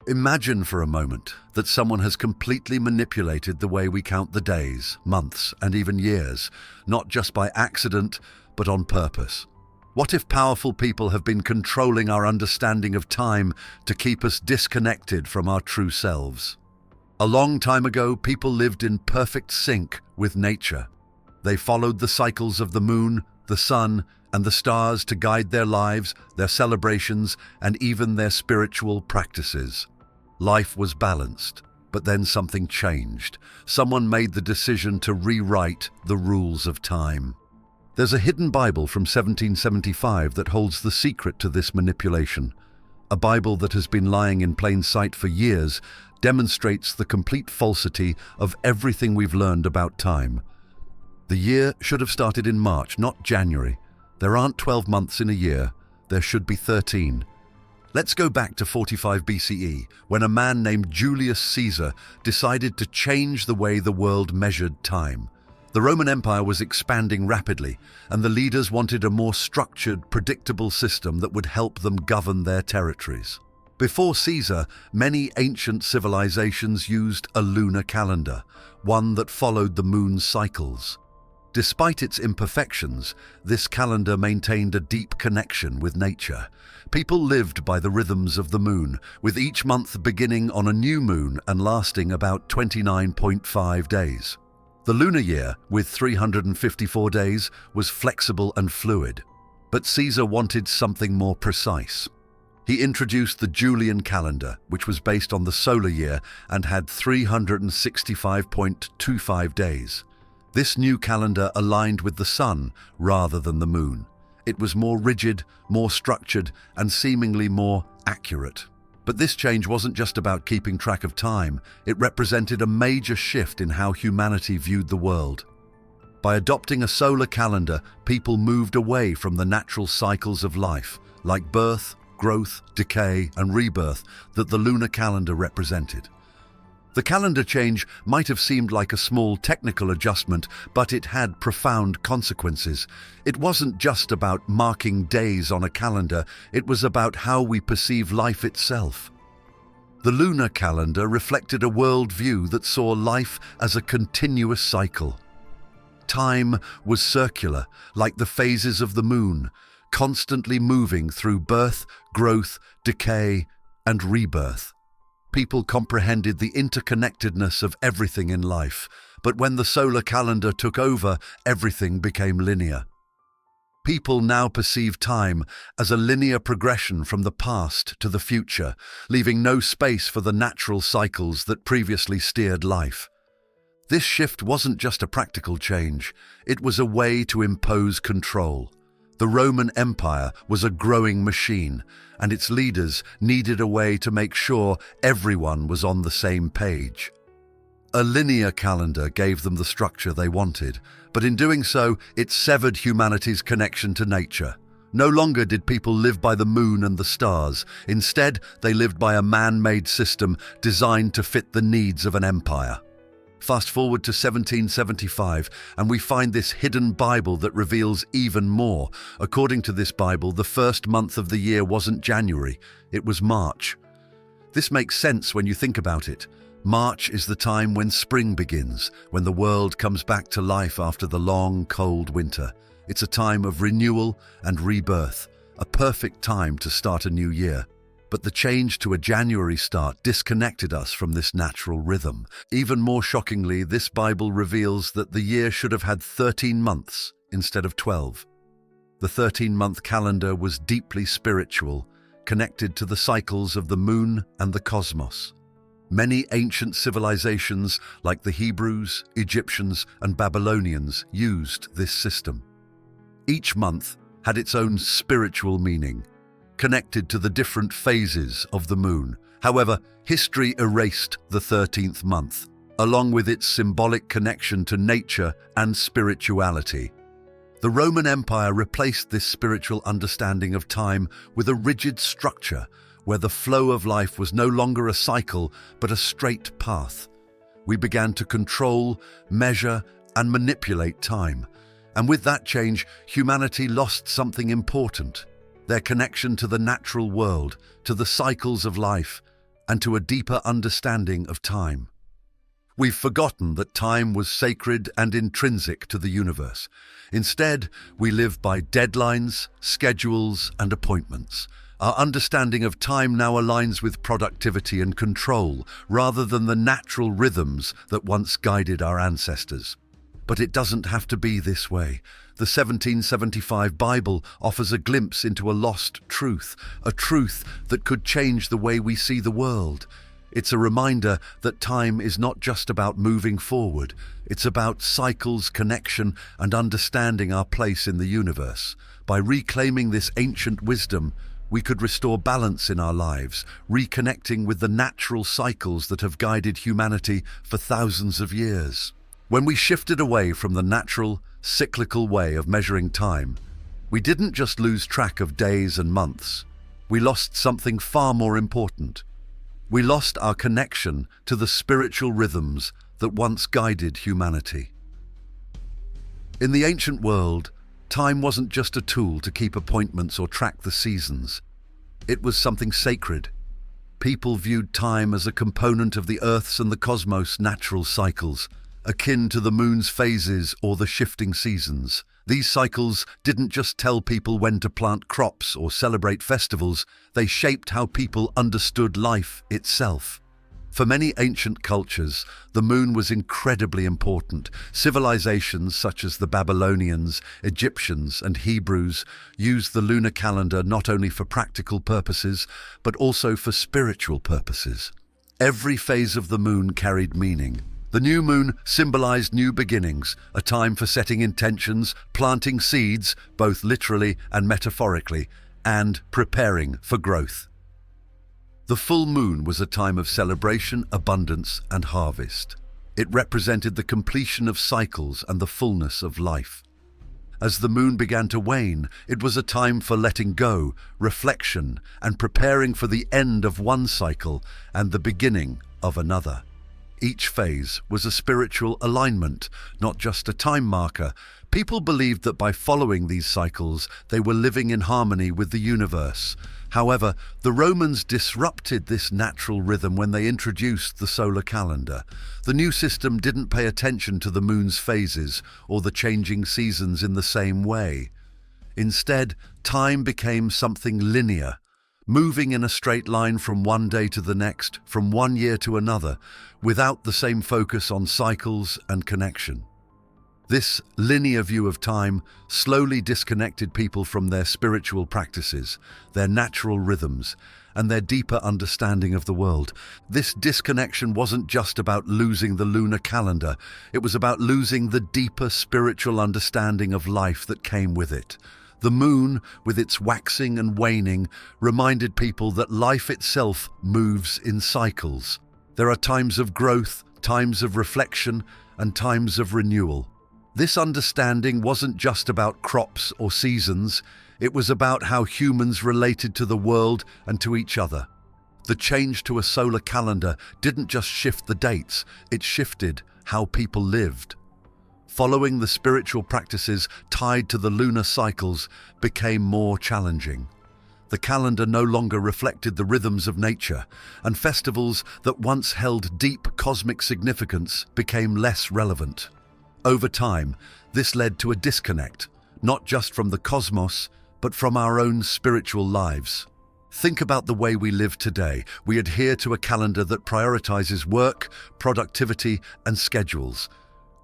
Imagine for a moment that someone has completely manipulated the way we count the days, months, and even years, not just by accident, but on purpose. What if powerful people have been controlling our understanding of time to keep us disconnected from our true selves? A long time ago, people lived in perfect sync with nature. They followed the cycles of the moon, the sun, and the stars to guide their lives, their celebrations, and even their spiritual practices. Life was balanced, but then something changed. Someone made the decision to rewrite the rules of time. There's a hidden Bible from 1775 that holds the secret to this manipulation. A Bible that has been lying in plain sight for years demonstrates the complete falsity of everything we've learned about time. The year should have started in March, not January. There aren't 12 months in a year. There should be 13. Let's go back to 45 BCE, when a man named Julius Caesar decided to change the way the world measured time. The Roman Empire was expanding rapidly, and the leaders wanted a more structured, predictable system that would help them govern their territories. Before Caesar, many ancient civilizations used a lunar calendar, one that followed the moon's cycles. Despite its imperfections, this calendar maintained a deep connection with nature. People lived by the rhythms of the moon, with each month beginning on a new moon and lasting about 29.5 days. The lunar year, with 354 days, was flexible and fluid. But Caesar wanted something more precise. He introduced the Julian calendar, which was based on the solar year and had 365.25 days. This new calendar aligned with the sun rather than the moon. It was more rigid, more structured, and seemingly more accurate. But this change wasn't just about keeping track of time. It represented a major shift in how humanity viewed the world. By adopting a solar calendar, people moved away from the natural cycles of life, like birth, growth, decay, and rebirth, that the lunar calendar represented. The calendar change might have seemed like a small technical adjustment, but it had profound consequences. It wasn't just about marking days on a calendar, it was about how we perceive life itself. The lunar calendar reflected a worldview that saw life as a continuous cycle. Time was circular, like the phases of the moon, constantly moving through birth, growth, decay, and rebirth. People comprehended the interconnectedness of everything in life, but when the solar calendar took over, everything became linear. People now perceive time as a linear progression from the past to the future, leaving no space for the natural cycles that previously steered life. This shift wasn't just a practical change, it was a way to impose control. The Roman Empire was a growing machine, and its leaders needed a way to make sure everyone was on the same page. A linear calendar gave them the structure they wanted, but in doing so, it severed humanity's connection to nature. No longer did people live by the moon and the stars. Instead, they lived by a man-made system designed to fit the needs of an empire. Fast forward to 1775, and we find this hidden Bible that reveals even more. According to this Bible, the first month of the year wasn't January, it was March. This makes sense when you think about it. March is the time when spring begins, when the world comes back to life after the long, cold winter. It's a time of renewal and rebirth, a perfect time to start a new year. But the change to a January start disconnected us from this natural rhythm. Even more shockingly, this Bible reveals that the year should have had 13 months instead of 12. The 13-month calendar was deeply spiritual, connected to the cycles of the moon and the cosmos. Many ancient civilizations, like the Hebrews, Egyptians, and Babylonians, used this system. Each month had its own spiritual meaning, connected to the different phases of the moon. However, history erased the 13th month, along with its symbolic connection to nature and spirituality. The Roman Empire replaced this spiritual understanding of time with a rigid structure where the flow of life was no longer a cycle but a straight path. We began to control, measure, and manipulate time. And with that change, humanity lost something important: their connection to the natural world, to the cycles of life, and to a deeper understanding of time. We've forgotten that time was sacred and intrinsic to the universe. Instead, we live by deadlines, schedules, and appointments. Our understanding of time now aligns with productivity and control, rather than the natural rhythms that once guided our ancestors. But it doesn't have to be this way. The 1775 Bible offers a glimpse into a lost truth, a truth that could change the way we see the world. It's a reminder that time is not just about moving forward. It's about cycles, connection, and understanding our place in the universe. By reclaiming this ancient wisdom, we could restore balance in our lives, reconnecting with the natural cycles that have guided humanity for thousands of years. When we shifted away from the natural, cyclical way of measuring time, we didn't just lose track of days and months. We lost something far more important. We lost our connection to the spiritual rhythms that once guided humanity. In the ancient world, time wasn't just a tool to keep appointments or track the seasons. It was something sacred. People viewed time as a component of the Earth's and the cosmos' natural cycles, akin to the moon's phases or the shifting seasons. These cycles didn't just tell people when to plant crops or celebrate festivals, they shaped how people understood life itself. For many ancient cultures, the moon was incredibly important. Civilizations such as the Babylonians, Egyptians, and Hebrews used the lunar calendar not only for practical purposes, but also for spiritual purposes. Every phase of the moon carried meaning. The new moon symbolized new beginnings, a time for setting intentions, planting seeds, both literally and metaphorically, and preparing for growth. The full moon was a time of celebration, abundance, and harvest. It represented the completion of cycles and the fullness of life. As the moon began to wane, it was a time for letting go, reflection, and preparing for the end of one cycle and the beginning of another. Each phase was a spiritual alignment, not just a time marker. People believed that by following these cycles, they were living in harmony with the universe. However, the Romans disrupted this natural rhythm when they introduced the solar calendar. The new system didn't pay attention to the moon's phases or the changing seasons in the same way. Instead, time became something linear, moving in a straight line from one day to the next, from one year to another, without the same focus on cycles and connection. This linear view of time slowly disconnected people from their spiritual practices, their natural rhythms, and their deeper understanding of the world. This disconnection wasn't just about losing the lunar calendar, it was about losing the deeper spiritual understanding of life that came with it. The moon, with its waxing and waning, reminded people that life itself moves in cycles. There are times of growth, times of reflection, and times of renewal. This understanding wasn't just about crops or seasons, it was about how humans related to the world and to each other. The change to a solar calendar didn't just shift the dates, it shifted how people lived. Following the spiritual practices tied to the lunar cycles became more challenging. The calendar no longer reflected the rhythms of nature, and festivals that once held deep cosmic significance became less relevant. Over time, this led to a disconnect, not just from the cosmos, but from our own spiritual lives. Think about the way we live today. We adhere to a calendar that prioritizes work, productivity, and schedules.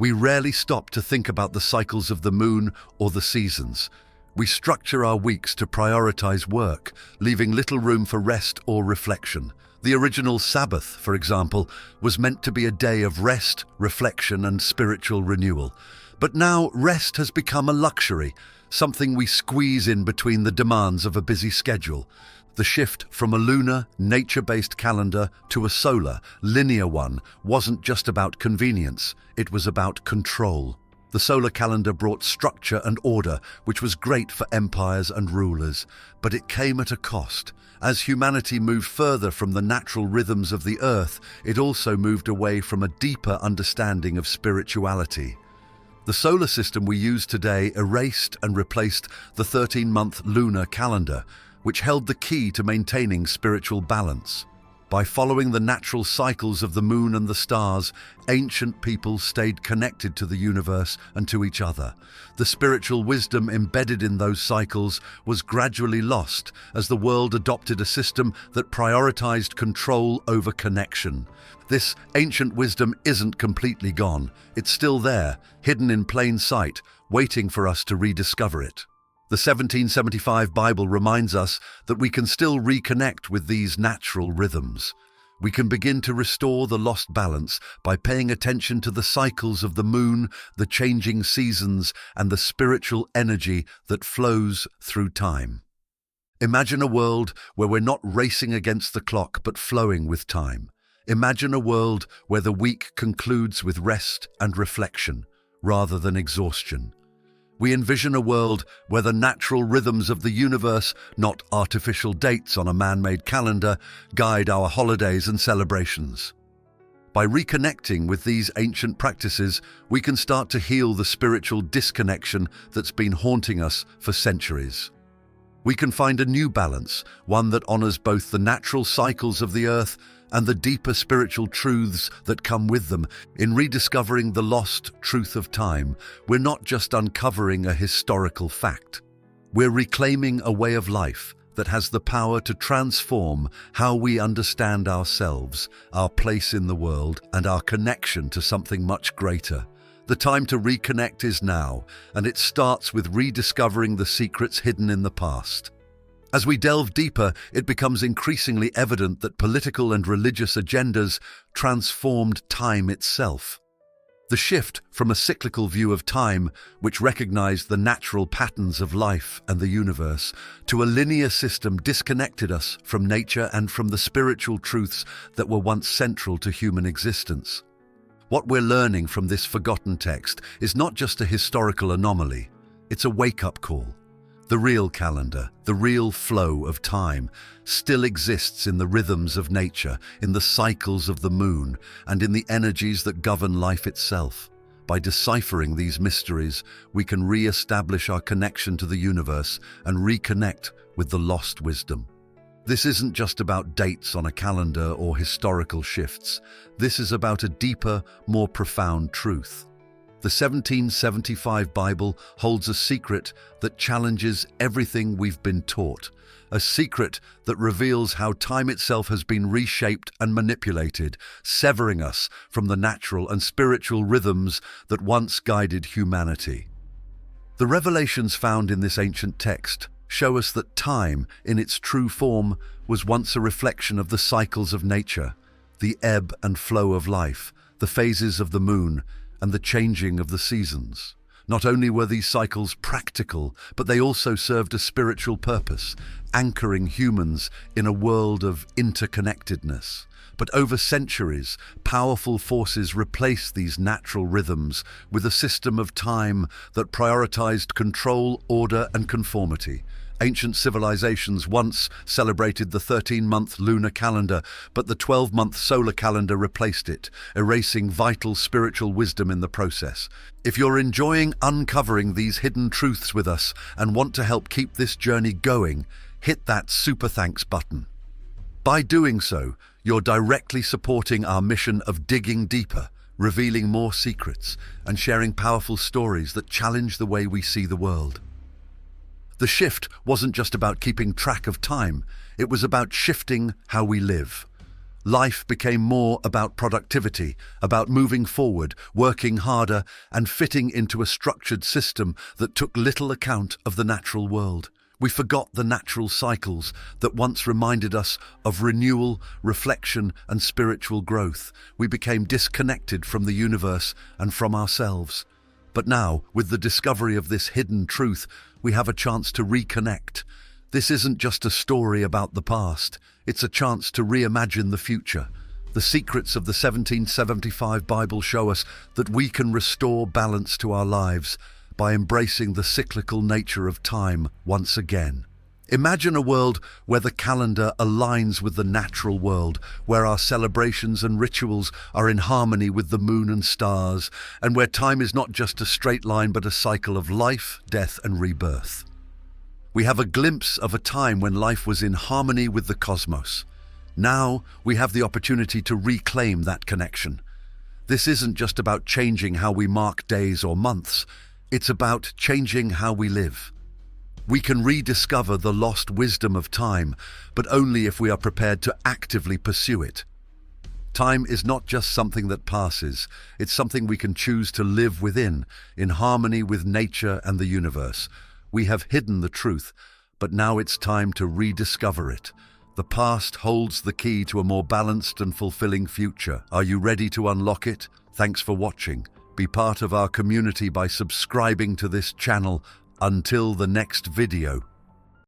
We rarely stop to think about the cycles of the moon or the seasons. We structure our weeks to prioritize work, leaving little room for rest or reflection. The original Sabbath, for example, was meant to be a day of rest, reflection, and spiritual renewal. But now rest has become a luxury, something we squeeze in between the demands of a busy schedule. The shift from a lunar, nature-based calendar to a solar, linear one wasn't just about convenience, it was about control. The solar calendar brought structure and order, which was great for empires and rulers, but it came at a cost. As humanity moved further from the natural rhythms of the earth, it also moved away from a deeper understanding of spirituality. The solar system we use today erased and replaced the 13-month lunar calendar, which held the key to maintaining spiritual balance. By following the natural cycles of the moon and the stars, ancient people stayed connected to the universe and to each other. The spiritual wisdom embedded in those cycles was gradually lost as the world adopted a system that prioritized control over connection. This ancient wisdom isn't completely gone. It's still there, hidden in plain sight, waiting for us to rediscover it. The 1775 Bible reminds us that we can still reconnect with these natural rhythms. We can begin to restore the lost balance by paying attention to the cycles of the moon, the changing seasons, and the spiritual energy that flows through time. Imagine a world where we're not racing against the clock but flowing with time. Imagine a world where the week concludes with rest and reflection, rather than exhaustion. We envision a world where the natural rhythms of the universe, not artificial dates on a man-made calendar, guide our holidays and celebrations. By reconnecting with these ancient practices, we can start to heal the spiritual disconnection that's been haunting us for centuries. We can find a new balance, one that honors both the natural cycles of the earth and the deeper spiritual truths that come with them. In rediscovering the lost truth of time, we're not just uncovering a historical fact. We're reclaiming a way of life that has the power to transform how we understand ourselves, our place in the world, and our connection to something much greater. The time to reconnect is now, and it starts with rediscovering the secrets hidden in the past. As we delve deeper, it becomes increasingly evident that political and religious agendas transformed time itself. The shift from a cyclical view of time, which recognized the natural patterns of life and the universe, to a linear system disconnected us from nature and from the spiritual truths that were once central to human existence. What we're learning from this forgotten text is not just a historical anomaly, it's a wake-up call. The real calendar, the real flow of time, still exists in the rhythms of nature, in the cycles of the moon, and in the energies that govern life itself. By deciphering these mysteries, we can re-establish our connection to the universe and reconnect with the lost wisdom. This isn't just about dates on a calendar or historical shifts. This is about a deeper, more profound truth. The 1775 Bible holds a secret that challenges everything we've been taught, a secret that reveals how time itself has been reshaped and manipulated, severing us from the natural and spiritual rhythms that once guided humanity. The revelations found in this ancient text show us that time, in its true form, was once a reflection of the cycles of nature, the ebb and flow of life, the phases of the moon, and the changing of the seasons. Not only were these cycles practical, but they also served a spiritual purpose, anchoring humans in a world of interconnectedness. But over centuries, powerful forces replaced these natural rhythms with a system of time that prioritized control, order, and conformity. Ancient civilizations once celebrated the 13-month lunar calendar, but the 12-month solar calendar replaced it, erasing vital spiritual wisdom in the process. If you're enjoying uncovering these hidden truths with us and want to help keep this journey going, hit that super thanks button. By doing so, you're directly supporting our mission of digging deeper, revealing more secrets, and sharing powerful stories that challenge the way we see the world. The shift wasn't just about keeping track of time, it was about shifting how we live. Life became more about productivity, about moving forward, working harder, and fitting into a structured system that took little account of the natural world. We forgot the natural cycles that once reminded us of renewal, reflection, and spiritual growth. We became disconnected from the universe and from ourselves. But now, with the discovery of this hidden truth, we have a chance to reconnect. This isn't just a story about the past, it's a chance to reimagine the future. The secrets of the 1775 Bible show us that we can restore balance to our lives by embracing the cyclical nature of time once again. Imagine a world where the calendar aligns with the natural world, where our celebrations and rituals are in harmony with the moon and stars, and where time is not just a straight line but a cycle of life, death, and rebirth. We have a glimpse of a time when life was in harmony with the cosmos. Now we have the opportunity to reclaim that connection. This isn't just about changing how we mark days or months, it's about changing how we live. We can rediscover the lost wisdom of time, but only if we are prepared to actively pursue it. Time is not just something that passes, it's something we can choose to live within, in harmony with nature and the universe. We have hidden the truth, but now it's time to rediscover it. The past holds the key to a more balanced and fulfilling future. Are you ready to unlock it? Thanks for watching. Be part of our community by subscribing to this channel. Until the next video.